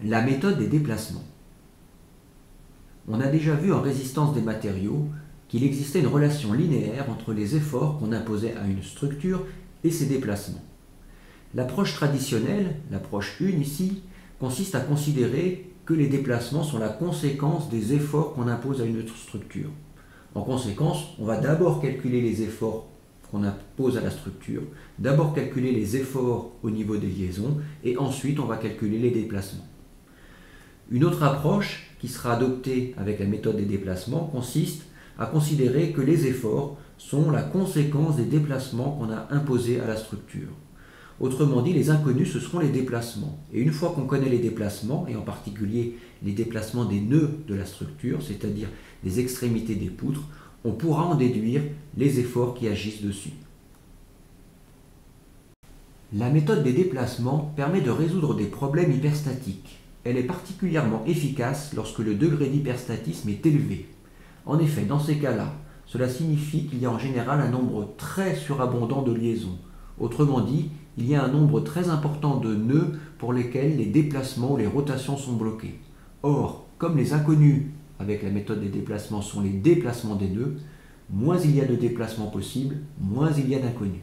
La méthode des déplacements. On a déjà vu en résistance des matériaux qu'il existait une relation linéaire entre les efforts qu'on imposait à une structure et ses déplacements. L'approche traditionnelle, l'approche 1 ici, consiste à considérer que les déplacements sont la conséquence des efforts qu'on impose à une autre structure. En conséquence, on va d'abord calculer les efforts qu'on impose à la structure, d'abord calculer les efforts au niveau des liaisons, et ensuite on va calculer les déplacements. Une autre approche qui sera adoptée avec la méthode des déplacements consiste à considérer que les efforts sont la conséquence des déplacements qu'on a imposés à la structure. Autrement dit, les inconnus, ce seront les déplacements. Et une fois qu'on connaît les déplacements, et en particulier les déplacements des nœuds de la structure, c'est-à-dire des extrémités des poutres, on pourra en déduire les efforts qui agissent dessus. La méthode des déplacements permet de résoudre des problèmes hyperstatiques. Elle est particulièrement efficace lorsque le degré d'hyperstatisme est élevé. En effet, dans ces cas-là, cela signifie qu'il y a en général un nombre très surabondant de liaisons. Autrement dit, il y a un nombre très important de nœuds pour lesquels les déplacements ou les rotations sont bloqués. Or, comme les inconnus avec la méthode des déplacements sont les déplacements des nœuds, moins il y a de déplacements possibles, moins il y a d'inconnus.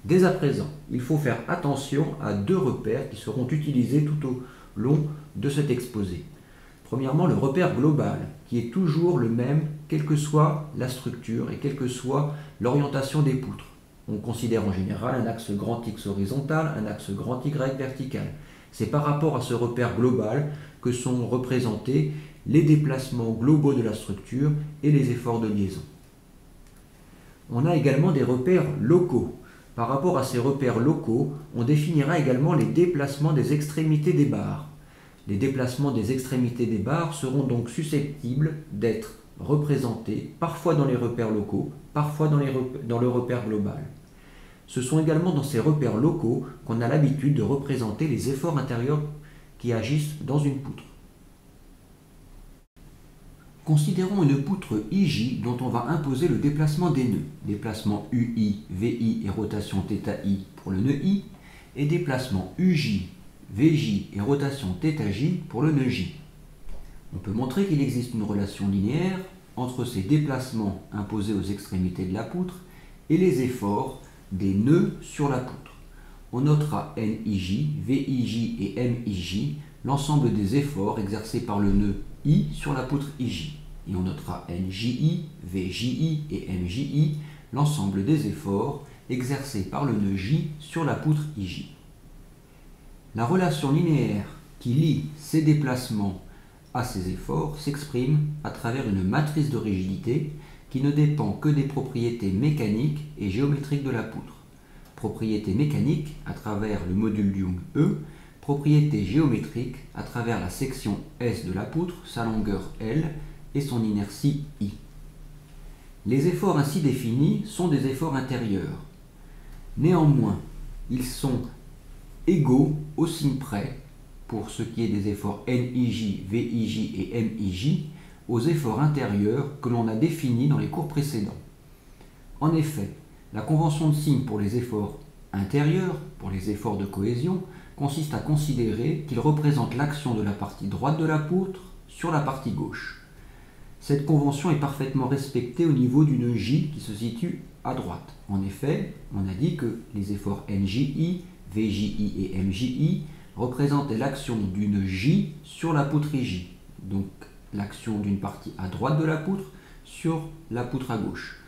Dès à présent, il faut faire attention à deux repères qui seront utilisés tout au long de cet exposé. Premièrement, le repère global, qui est toujours le même, quelle que soit la structure et quelle que soit l'orientation des poutres. On considère en général un axe grand X horizontal, un axe grand Y vertical. C'est par rapport à ce repère global que sont représentés les déplacements globaux de la structure et les efforts de liaison. On a également des repères locaux. Par rapport à ces repères locaux, on définira également les déplacements des extrémités des barres. Les déplacements des extrémités des barres seront donc susceptibles d'être représentés parfois dans les repères locaux, parfois dans le repère global. Ce sont également dans ces repères locaux qu'on a l'habitude de représenter les efforts intérieurs qui agissent dans une poutre. Considérons une poutre IJ dont on va imposer le déplacement des nœuds. Déplacement UI, VI et rotation θI pour le nœud I, et déplacement UJ, VJ et rotation θJ pour le nœud J. On peut montrer qu'il existe une relation linéaire entre ces déplacements imposés aux extrémités de la poutre et les efforts des nœuds sur la poutre. On notera NIJ, VIJ et MIJ, l'ensemble des efforts exercés par le nœud I sur la poutre IJ. Et on notera NJI, VJI et MJI, l'ensemble des efforts exercés par le nœud J sur la poutre IJ. La relation linéaire qui lie ces déplacements à ces efforts s'exprime à travers une matrice de rigidité qui ne dépend que des propriétés mécaniques et géométriques de la poutre. Propriétés mécaniques à travers le module Young E, propriétés géométriques à travers la section S de la poutre, sa longueur L et son inertie I. Les efforts ainsi définis sont des efforts intérieurs. Néanmoins, ils sont égaux au signe près, pour ce qui est des efforts NIJ, VIJ et MIJ, aux efforts intérieurs que l'on a définis dans les cours précédents. En effet, la convention de signe pour les efforts intérieurs, pour les efforts de cohésion, consiste à considérer qu'ils représentent l'action de la partie droite de la poutre sur la partie gauche. Cette convention est parfaitement respectée au niveau du nœud J qui se situe à droite. En effet, on a dit que les efforts NJI, VJI et MJI représentent l'action du nœud J sur la poutre IJ, donc l'action d'une partie à droite de la poutre sur la poutre à gauche.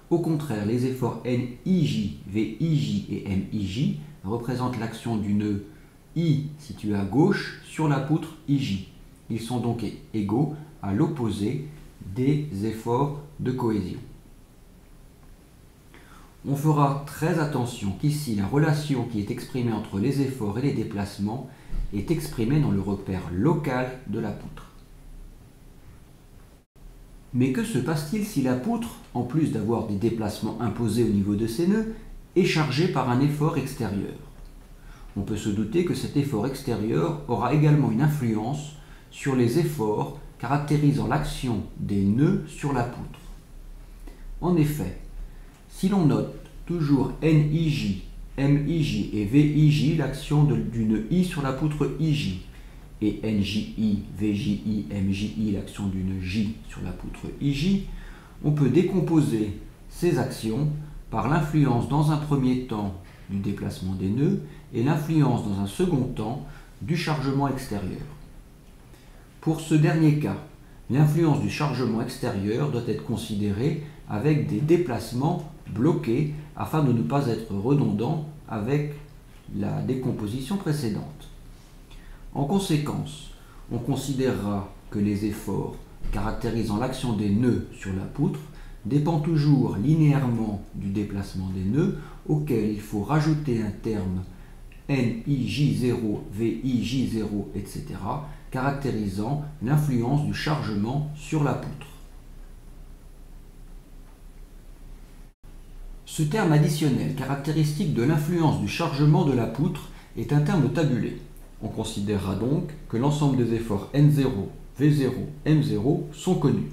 Au contraire, les efforts NIJ, VIJ et MIJ représentent l'action du nœud I situé à gauche sur la poutre IJ. Ils sont donc égaux à l'opposé des efforts de cohésion. On fera très attention qu'ici la relation qui est exprimée entre les efforts et les déplacements est exprimée dans le repère local de la poutre. Mais que se passe-t-il si la poutre, en plus d'avoir des déplacements imposés au niveau de ses nœuds, est chargée par un effort extérieur? On peut se douter que cet effort extérieur aura également une influence sur les efforts caractérisant l'action des nœuds sur la poutre. En effet, si l'on note toujours NIJ, MIJ et VIJ, l'action du nœud I sur la poutre IJ, et NJI, VJI, MJI, l'action d'une J sur la poutre IJ, on peut décomposer ces actions par l'influence dans un premier temps du déplacement des nœuds et l'influence dans un second temps du chargement extérieur. Pour ce dernier cas, l'influence du chargement extérieur doit être considérée avec des déplacements bloqués afin de ne pas être redondant avec la décomposition précédente. En conséquence, on considérera que les efforts caractérisant l'action des nœuds sur la poutre dépendent toujours linéairement du déplacement des nœuds auquel il faut rajouter un terme NIJ0, VIJ0, etc. caractérisant l'influence du chargement sur la poutre. Ce terme additionnel caractéristique de l'influence du chargement de la poutre est un terme tabulé. On considérera donc que l'ensemble des efforts N0, V0, M0 sont connus.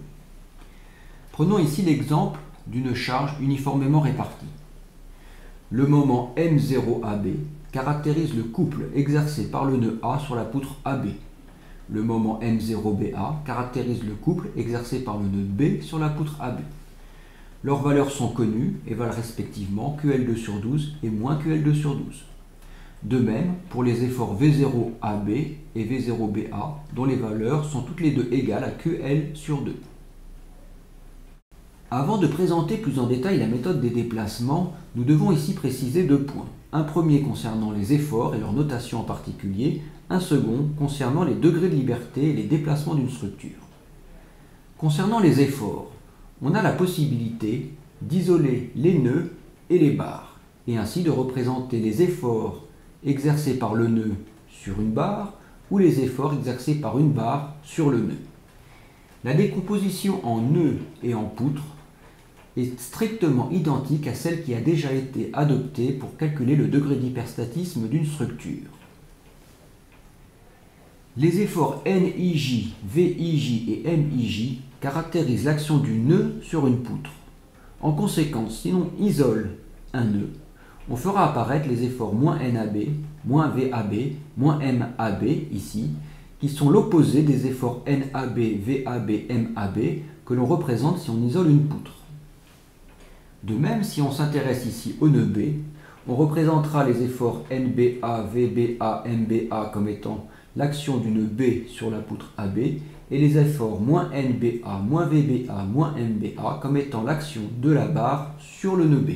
Prenons ici l'exemple d'une charge uniformément répartie. Le moment M0AB caractérise le couple exercé par le nœud A sur la poutre AB. Le moment M0BA caractérise le couple exercé par le nœud B sur la poutre AB. Leurs valeurs sont connues et valent respectivement QL2 sur 12 et moins QL2 sur 12. De même pour les efforts V0AB et V0BA, dont les valeurs sont toutes les deux égales à QL sur 2. Avant de présenter plus en détail la méthode des déplacements, nous devons ici préciser deux points. Un premier concernant les efforts et leur notation en particulier, un second concernant les degrés de liberté et les déplacements d'une structure. Concernant les efforts, on a la possibilité d'isoler les nœuds et les barres, et ainsi de représenter les efforts exercés par le nœud sur une barre ou les efforts exercés par une barre sur le nœud. La décomposition en nœuds et en poutres est strictement identique à celle qui a déjà été adoptée pour calculer le degré d'hyperstatisme d'une structure. Les efforts NIJ, VIJ et MIJ caractérisent l'action du nœud sur une poutre. En conséquence, si l'on isole un nœud, on fera apparaître les efforts -NAB, -VAB, -MAB ici, qui sont l'opposé des efforts NAB, VAB, MAB que l'on représente si on isole une poutre. De même, si on s'intéresse ici au nœud B, on représentera les efforts NBA, VBA, MBA comme étant l'action du nœud B sur la poutre AB et les efforts -NBA, -VBA, -MBA comme étant l'action de la barre sur le nœud B.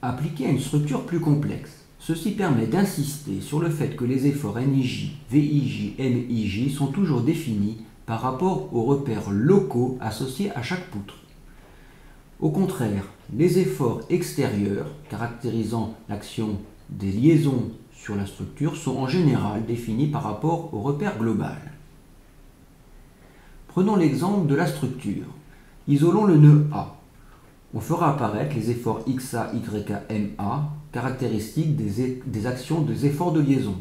Appliqué à une structure plus complexe, ceci permet d'insister sur le fait que les efforts NIJ, VIJ, MIJ sont toujours définis par rapport aux repères locaux associés à chaque poutre. Au contraire, les efforts extérieurs, caractérisant l'action des liaisons sur la structure, sont en général définis par rapport au repère global. Prenons l'exemple de la structure. Isolons le nœud A. On fera apparaître les efforts XA, YA, MA, caractéristiques des actions des efforts de liaison.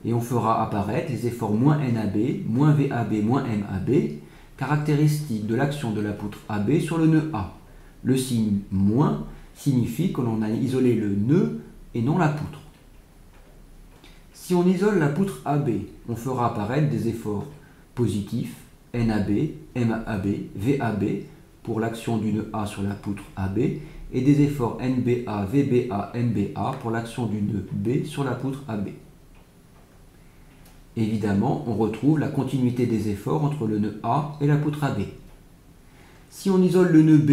Et on fera apparaître les efforts -NAB, -VAB, -MAB, caractéristiques de l'action de la poutre AB sur le nœud A. Le signe moins signifie que l'on a isolé le nœud et non la poutre. Si on isole la poutre AB, on fera apparaître des efforts positifs NAB, MAB, VAB pour l'action du nœud A sur la poutre AB et des efforts NBA, VBA, MBA pour l'action du nœud B sur la poutre AB. Évidemment, on retrouve la continuité des efforts entre le nœud A et la poutre AB. Si on isole le nœud B,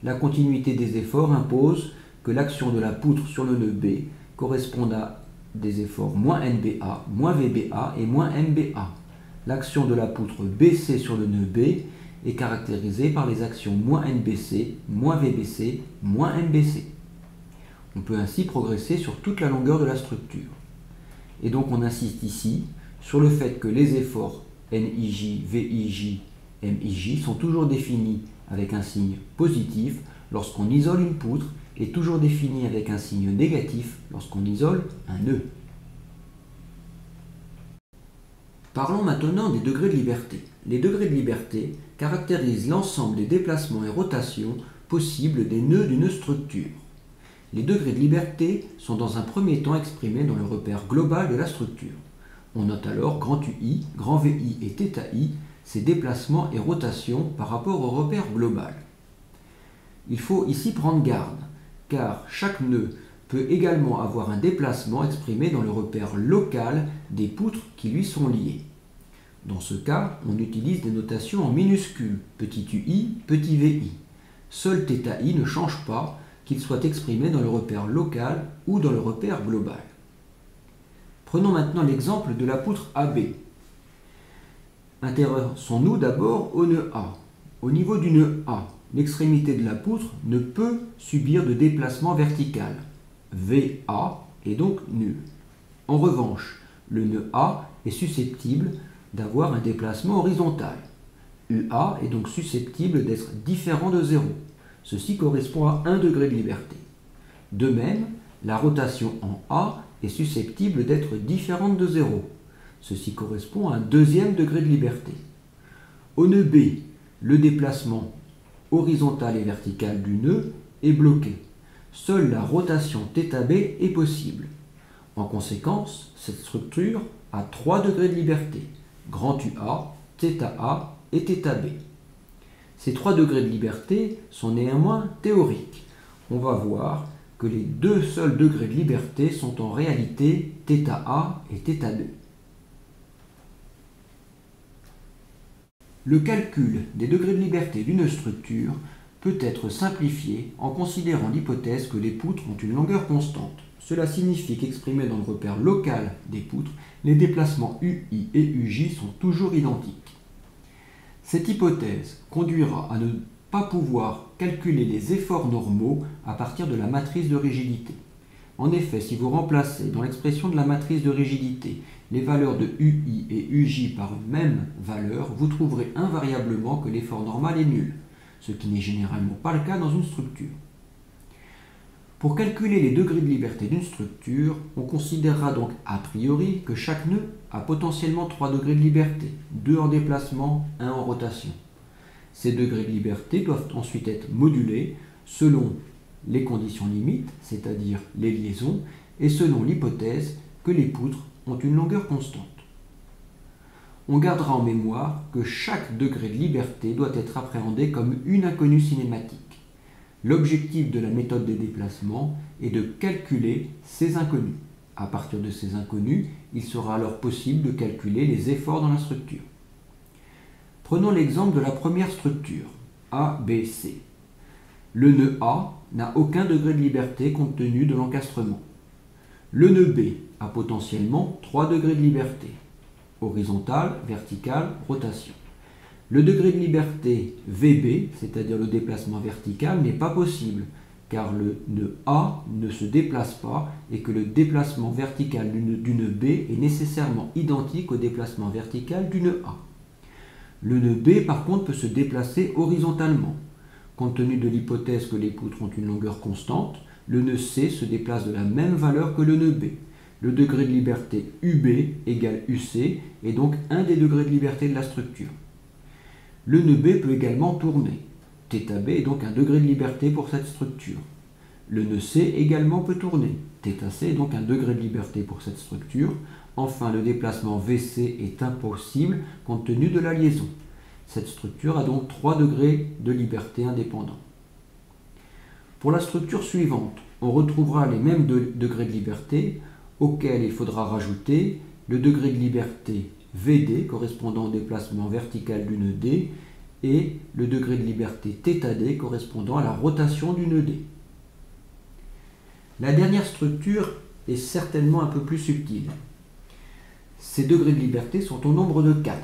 la continuité des efforts impose que l'action de la poutre sur le nœud B corresponde à des efforts -NBA, -VBA et -MBA. L'action de la poutre BC sur le nœud B est caractérisée par les actions -NBC, -VBC, -MBC. On peut ainsi progresser sur toute la longueur de la structure. Et donc on insiste ici sur le fait que les efforts NIJ, VIJ, MIJ sont toujours définis avec un signe positif lorsqu'on isole une poutre et toujours définis avec un signe négatif lorsqu'on isole un nœud. Parlons maintenant des degrés de liberté. Les degrés de liberté caractérisent l'ensemble des déplacements et rotations possibles des nœuds d'une structure. Les degrés de liberté sont dans un premier temps exprimés dans le repère global de la structure. On note alors grand UI, grand VI et θi, ces déplacements et rotations par rapport au repère global. Il faut ici prendre garde, car chaque nœud peut également avoir un déplacement exprimé dans le repère local des poutres qui lui sont liées. Dans ce cas, on utilise des notations en minuscules, petit ui, petit vi. Seul θi ne change pas, qu'il soit exprimé dans le repère local ou dans le repère global. Prenons maintenant l'exemple de la poutre AB. Intéressons-nous d'abord au nœud A. Au niveau du nœud A, l'extrémité de la poutre ne peut subir de déplacement vertical. VA est donc nul. En revanche, le nœud A est susceptible d'avoir un déplacement horizontal. UA est donc susceptible d'être différent de 0. Ceci correspond à 1 degré de liberté. De même, la rotation en A est susceptible d'être différente de 0. Ceci correspond à un deuxième degré de liberté. Au nœud B, le déplacement horizontal et vertical du nœud est bloqué. Seule la rotation θB est possible. En conséquence, cette structure a 3 degrés de liberté, grand UA, θA et θB. Ces 3 degrés de liberté sont néanmoins théoriques. On va voir que les deux seuls degrés de liberté sont en réalité θA et θB. Le calcul des degrés de liberté d'une structure peut être simplifié en considérant l'hypothèse que les poutres ont une longueur constante. Cela signifie qu'exprimés dans le repère local des poutres, les déplacements UI et UJ sont toujours identiques. Cette hypothèse conduira à ne pas pouvoir calculer les efforts normaux à partir de la matrice de rigidité. En effet, si vous remplacez dans l'expression de la matrice de rigidité les valeurs de UI et UJ par une même valeur, vous trouverez invariablement que l'effort normal est nul, ce qui n'est généralement pas le cas dans une structure. Pour calculer les degrés de liberté d'une structure, on considérera donc a priori que chaque nœud a potentiellement 3 degrés de liberté, 2 en déplacement, 1 en rotation. Ces degrés de liberté doivent ensuite être modulés selon les conditions limites, c'est-à-dire les liaisons, et selon l'hypothèse que les poutres ont une longueur constante. On gardera en mémoire que chaque degré de liberté doit être appréhendé comme une inconnue cinématique. L'objectif de la méthode des déplacements est de calculer ces inconnus. À partir de ces inconnus, il sera alors possible de calculer les efforts dans la structure. Prenons l'exemple de la première structure, ABC. Le nœud A n'a aucun degré de liberté compte tenu de l'encastrement. Le nœud B a potentiellement 3 degrés de liberté, horizontale, verticale, rotation. Le degré de liberté VB, c'est-à-dire le déplacement vertical, n'est pas possible, car le nœud A ne se déplace pas et que le déplacement vertical du nœud B est nécessairement identique au déplacement vertical du nœud A. Le nœud B, par contre, peut se déplacer horizontalement. Compte tenu de l'hypothèse que les poutres ont une longueur constante, le nœud C se déplace de la même valeur que le nœud B. Le degré de liberté UB égale UC est donc un des degrés de liberté de la structure. Le nœud B peut également tourner. θB est donc un degré de liberté pour cette structure. Le nœud C également peut tourner. θC est donc un degré de liberté pour cette structure. Enfin, le déplacement VC est impossible compte tenu de la liaison. Cette structure a donc 3 degrés de liberté indépendants. Pour la structure suivante, on retrouvera les mêmes degrés de liberté auxquels il faudra rajouter le degré de liberté VD correspondant au déplacement vertical du nœud D et le degré de liberté θD correspondant à la rotation du nœud D. La dernière structure est certainement un peu plus subtile. Ces degrés de liberté sont au nombre de 4.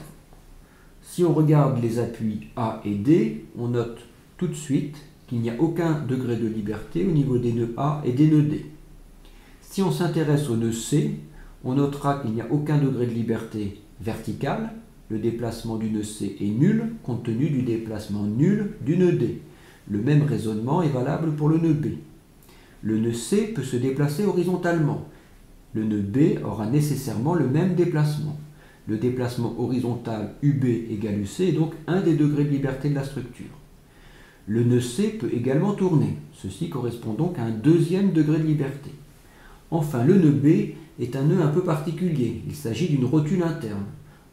Si on regarde les appuis A et D, on note tout de suite qu'il n'y a aucun degré de liberté au niveau des nœuds A et des nœuds D. Si on s'intéresse au nœud C, on notera qu'il n'y a aucun degré de liberté vertical. Le déplacement du nœud C est nul compte tenu du déplacement nul du nœud D. Le même raisonnement est valable pour le nœud B. Le nœud C peut se déplacer horizontalement. Le nœud B aura nécessairement le même déplacement. Le déplacement horizontal UB égale UC est donc un des degrés de liberté de la structure. Le nœud C peut également tourner. Ceci correspond donc à un deuxième degré de liberté. Enfin, le nœud B est un nœud un peu particulier. Il s'agit d'une rotule interne.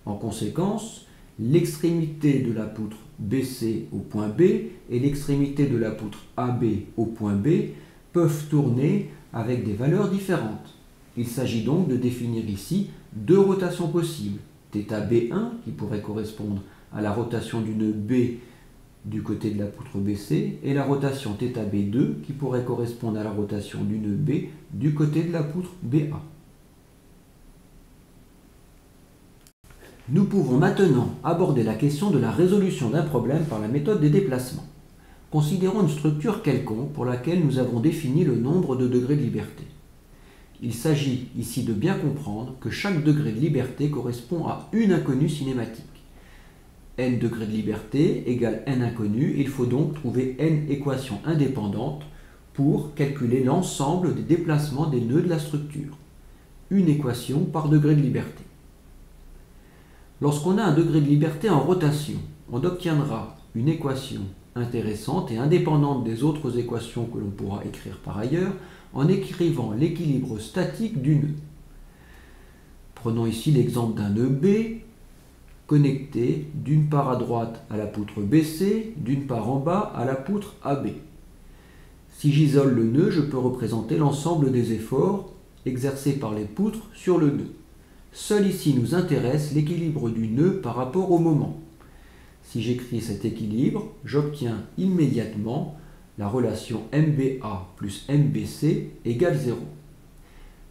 En conséquence, l'extrémité de la poutre BC au point B et l'extrémité de la poutre AB au point B peuvent tourner avec des valeurs différentes. Il s'agit donc de définir ici deux rotations possibles. θB1 qui pourrait correspondre à la rotation du nœud B du côté de la poutre BC et la rotation θB2 qui pourrait correspondre à la rotation du nœud B du côté de la poutre BA. Nous pouvons maintenant aborder la question de la résolution d'un problème par la méthode des déplacements. Considérons une structure quelconque pour laquelle nous avons défini le nombre de degrés de liberté. Il s'agit ici de bien comprendre que chaque degré de liberté correspond à une inconnue cinématique. N degrés de liberté égale n inconnues, il faut donc trouver n équations indépendantes pour calculer l'ensemble des déplacements des nœuds de la structure. Une équation par degré de liberté. Lorsqu'on a un degré de liberté en rotation, on obtiendra une équation intéressante et indépendante des autres équations que l'on pourra écrire par ailleurs en écrivant l'équilibre statique du nœud. Prenons ici l'exemple d'un nœud B connecté d'une part à droite à la poutre BC, d'une part en bas à la poutre AB. Si j'isole le nœud, je peux représenter l'ensemble des efforts exercés par les poutres sur le nœud. Seul ici nous intéresse l'équilibre du nœud par rapport au moment. Si j'écris cet équilibre, j'obtiens immédiatement la relation MBA plus MBC égale 0.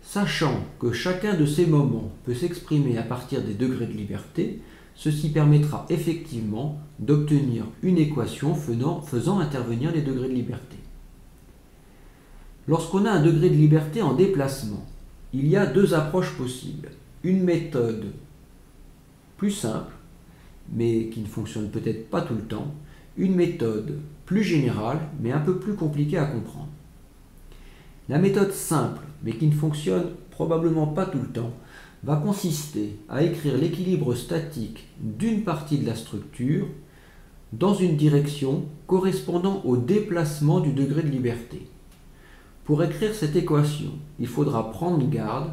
Sachant que chacun de ces moments peut s'exprimer à partir des degrés de liberté, ceci permettra effectivement d'obtenir une équation faisant intervenir les degrés de liberté. Lorsqu'on a un degré de liberté en déplacement, il y a deux approches possibles. Une méthode plus simple, mais qui ne fonctionne peut-être pas tout le temps, une méthode plus générale, mais un peu plus compliquée à comprendre. La méthode simple, mais qui ne fonctionne probablement pas tout le temps, va consister à écrire l'équilibre statique d'une partie de la structure dans une direction correspondant au déplacement du degré de liberté. Pour écrire cette équation, il faudra prendre garde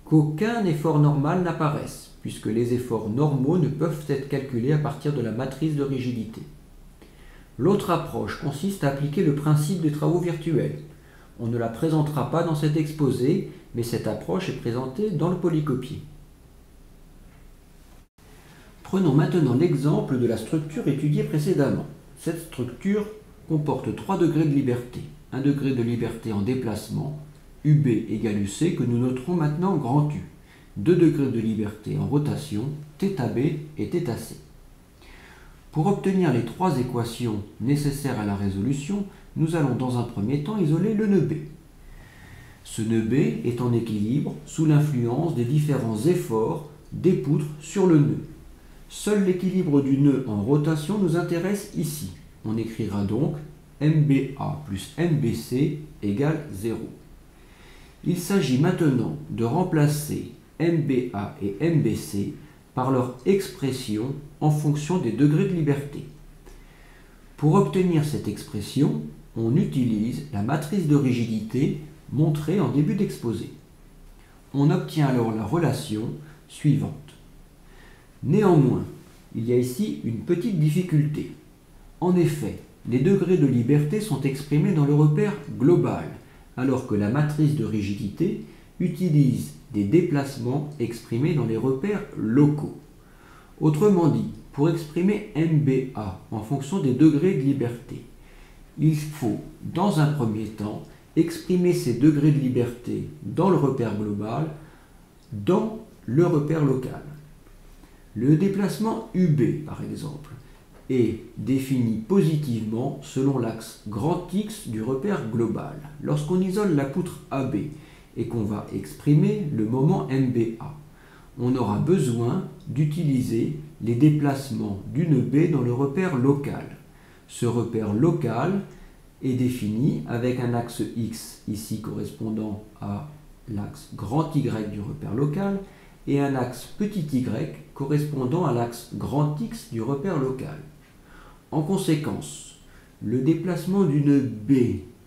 qu'aucun effort normal n'apparaisse, puisque les efforts normaux ne peuvent être calculés à partir de la matrice de rigidité. L'autre approche consiste à appliquer le principe des travaux virtuels. On ne la présentera pas dans cet exposé, mais cette approche est présentée dans le polycopier. Prenons maintenant l'exemple de la structure étudiée précédemment. Cette structure comporte 3 degrés de liberté. Un degré de liberté en déplacement, UB égale UC, que nous noterons maintenant grand U. 2 degrés de liberté en rotation, θB et θC. Pour obtenir les 3 équations nécessaires à la résolution, nous allons dans un premier temps isoler le nœud B. Ce nœud B est en équilibre sous l'influence des différents efforts des poutres sur le nœud. Seul l'équilibre du nœud en rotation nous intéresse ici. On écrira donc MBA plus MBC égale 0. Il s'agit maintenant de remplacer MBA et MBC par leur expression en fonction des degrés de liberté. Pour obtenir cette expression, on utilise la matrice de rigidité montrée en début d'exposé. On obtient alors la relation suivante. Néanmoins, il y a ici une petite difficulté. En effet, les degrés de liberté sont exprimés dans le repère global, alors que la matrice de rigidité utilise des déplacements exprimés dans les repères locaux. Autrement dit, pour exprimer MBA en fonction des degrés de liberté, il faut, dans un premier temps, exprimer ces degrés de liberté dans le repère global, dans le repère local. Le déplacement UB, par exemple, est défini positivement selon l'axe grand X du repère global. Lorsqu'on isole la poutre AB et qu'on va exprimer le moment MBA, on aura besoin d'utiliser les déplacements du nœud B dans le repère local. Ce repère local est défini avec un axe X ici correspondant à l'axe grand Y du repère local et un axe petit y correspondant à l'axe grand X du repère local. En conséquence, le déplacement d'une B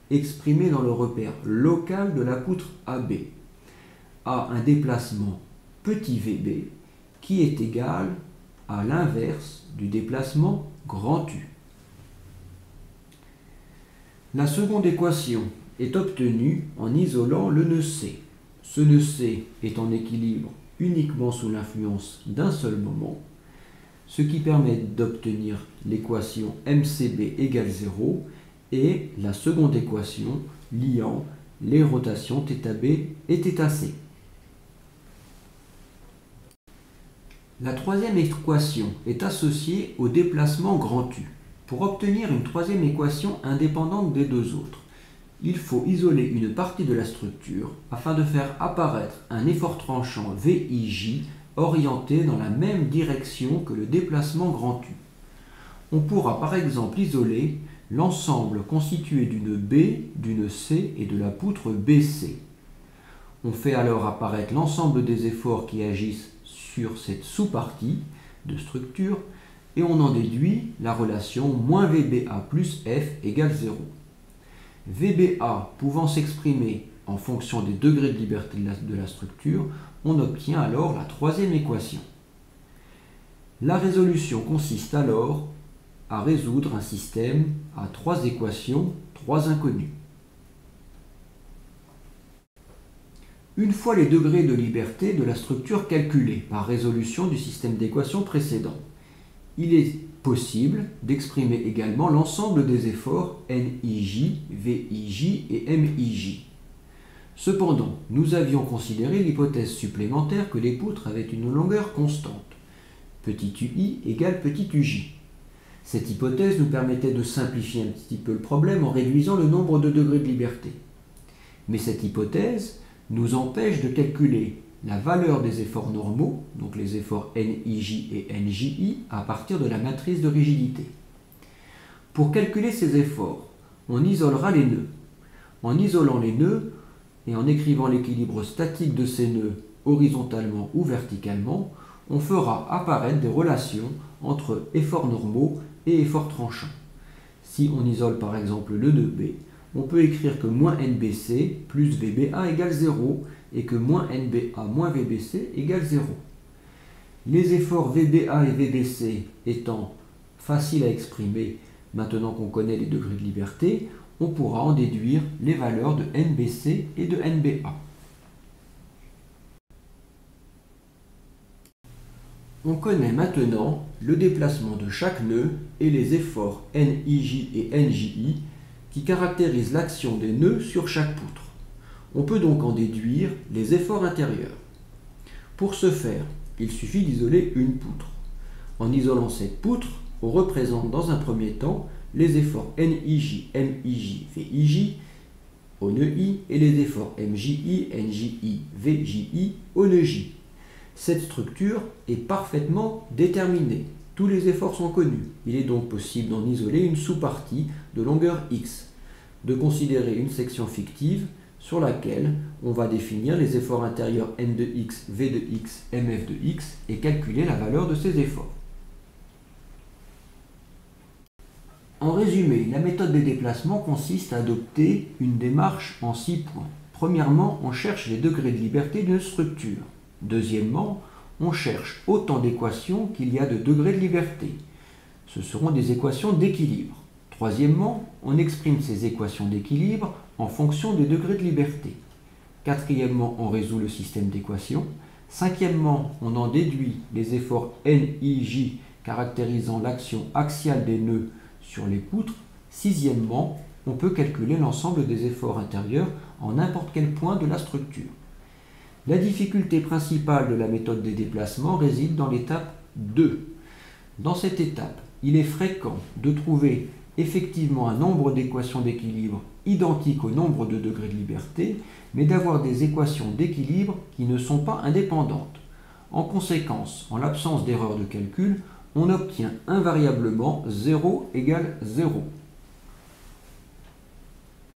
exprimée dans le repère local de la poutre AB a un déplacement petit vb qui est égal à l'inverse du déplacement grand U. La seconde équation est obtenue en isolant le nœud C. Ce nœud C est en équilibre uniquement sous l'influence d'un seul moment, ce qui permet d'obtenir l'équation MCB égale 0 et la seconde équation liant les rotations θB et θC. La troisième équation est associée au déplacement grand U. Pour obtenir une troisième équation indépendante des deux autres, il faut isoler une partie de la structure afin de faire apparaître un effort tranchant VIJ orienté dans la même direction que le déplacement grand U. On pourra par exemple isoler l'ensemble constitué d'une B, d'une C et de la poutre BC. On fait alors apparaître l'ensemble des efforts qui agissent sur cette sous-partie de structure et on en déduit la relation moins VBA plus F égale 0. VBA pouvant s'exprimer en fonction des degrés de liberté de la structure, on obtient alors la troisième équation. La résolution consiste alors à résoudre un système à trois équations, trois inconnues. Une fois les degrés de liberté de la structure calculés par résolution du système d'équations précédent, il est possible d'exprimer également l'ensemble des efforts NIJ, VIJ et MIJ. Cependant, nous avions considéré l'hypothèse supplémentaire que les poutres avaient une longueur constante, petit ui égale petit uj. Cette hypothèse nous permettait de simplifier un petit peu le problème en réduisant le nombre de degrés de liberté. Mais cette hypothèse nous empêche de calculer la valeur des efforts normaux, donc les efforts NIJ et NJI, à partir de la matrice de rigidité. Pour calculer ces efforts, on isolera les nœuds. En isolant les nœuds et en écrivant l'équilibre statique de ces nœuds horizontalement ou verticalement, on fera apparaître des relations entre efforts normaux et efforts tranchants. Si on isole par exemple le nœud B, on peut écrire que moins NBC plus VBA égale 0 et que moins NBA moins VBC égale 0. Les efforts VBA et VBC étant faciles à exprimer maintenant qu'on connaît les degrés de liberté, on pourra en déduire les valeurs de NBC et de NBA. On connaît maintenant le déplacement de chaque nœud et les efforts NIJ et NJI qui caractérisent l'action des nœuds sur chaque poutre. On peut donc en déduire les efforts intérieurs. Pour ce faire, il suffit d'isoler une poutre. En isolant cette poutre, on représente dans un premier temps les efforts NIJ, MIJ, VIJ au nœud I et les efforts MJI, NJI, VJI au nœud J. Cette structure est parfaitement déterminée. Tous les efforts sont connus. Il est donc possible d'en isoler une sous-partie de longueur X, de considérer une section fictive sur laquelle on va définir les efforts intérieurs N de X, V de X, MF de X et calculer la valeur de ces efforts. En résumé, la méthode des déplacements consiste à adopter une démarche en 6 points. Premièrement, on cherche les degrés de liberté d'une structure. Deuxièmement, on cherche autant d'équations qu'il y a de degrés de liberté. Ce seront des équations d'équilibre. Troisièmement, on exprime ces équations d'équilibre en fonction des degrés de liberté. Quatrièmement, on résout le système d'équations. Cinquièmement, on en déduit les efforts NIJ caractérisant l'action axiale des nœuds sur les poutres. Sixièmement, on peut calculer l'ensemble des efforts intérieurs en n'importe quel point de la structure. La difficulté principale de la méthode des déplacements réside dans l'étape 2. Dans cette étape, il est fréquent de trouver effectivement un nombre d'équations d'équilibre identique au nombre de degrés de liberté, mais d'avoir des équations d'équilibre qui ne sont pas indépendantes. En conséquence, en l'absence d'erreur de calcul, on obtient invariablement 0 égale 0.